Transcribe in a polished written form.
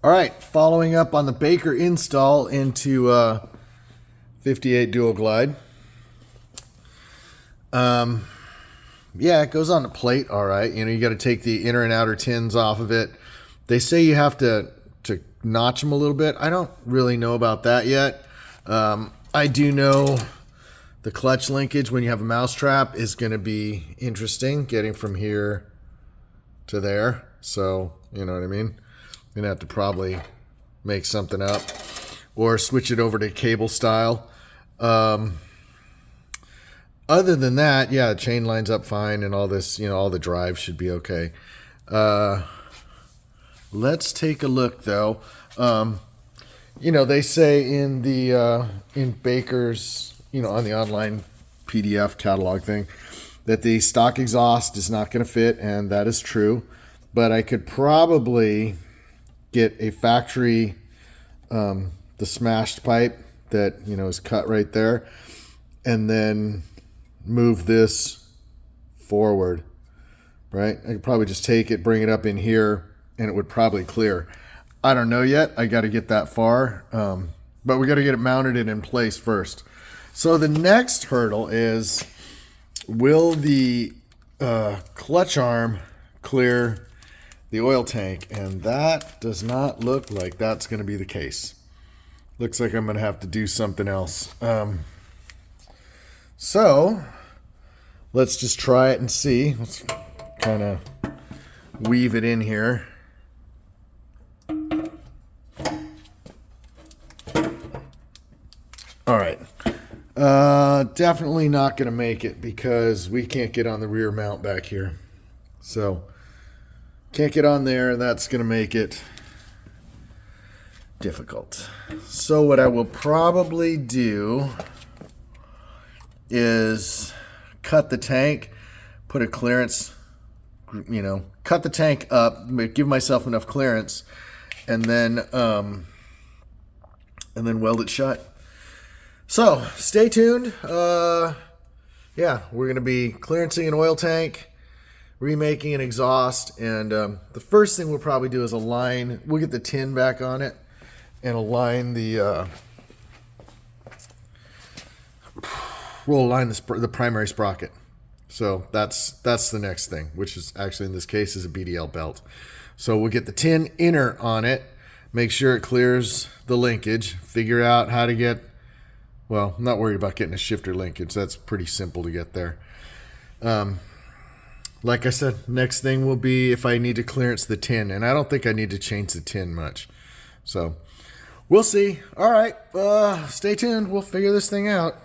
All right, following up on the Baker install into 58 Duoglide. Yeah, it goes on the plate all right. You know, you got to take the inner and outer tins off of it. They say you have to notch them a little bit. I don't really know about that yet. I do know the clutch linkage when you have a mousetrap is going to be interesting, getting from here to there. So, you know what I mean? I'm going to have to probably make something up or switch it over to cable style. Other than that, yeah, chain lines up fine and all this, you know, all the drives should be okay. Let's take a look though. You know, they say in the in Baker's, you know, on the online PDF catalog thing that the stock exhaust is not going to fit, and that is true. But I could probably get a factory, the smashed pipe that, you know, is cut right there, and then move this forward, right? I could probably just take it, bring it up in here, and it would probably clear. I don't know yet. I got to get that far, but we got to get it mounted and in place first. So the next hurdle is, will the clutch arm clear the oil tank? And that does not look like that's going to be the case. Looks like I'm going to have to do something else. So let's just try it and see. Let's kind of weave it in here. All right. Definitely not going to make it because we can't get on the rear mount back here. So can't get on there, and that's going to make it difficult. So what I will probably do is cut the tank, put a clearance, you know, cut the tank up, give myself enough clearance, and then weld it shut. So stay tuned. Yeah, we're going to be clearancing an oil tank, remaking an exhaust, and the first thing we'll probably do is align. We'll get the tin back on it and align the we'll align the primary sprocket. So that's the next thing, which is actually in this case is a BDL belt. So we'll get the tin inner on it, make sure it clears the linkage, figure out how to get, well, I'm not worried about getting a shifter linkage. That's pretty simple to get there. Like I said, next thing will be if I need to clearance the tin, and I don't think I need to change the tin much. So we'll see. All right, stay tuned. We'll figure this thing out.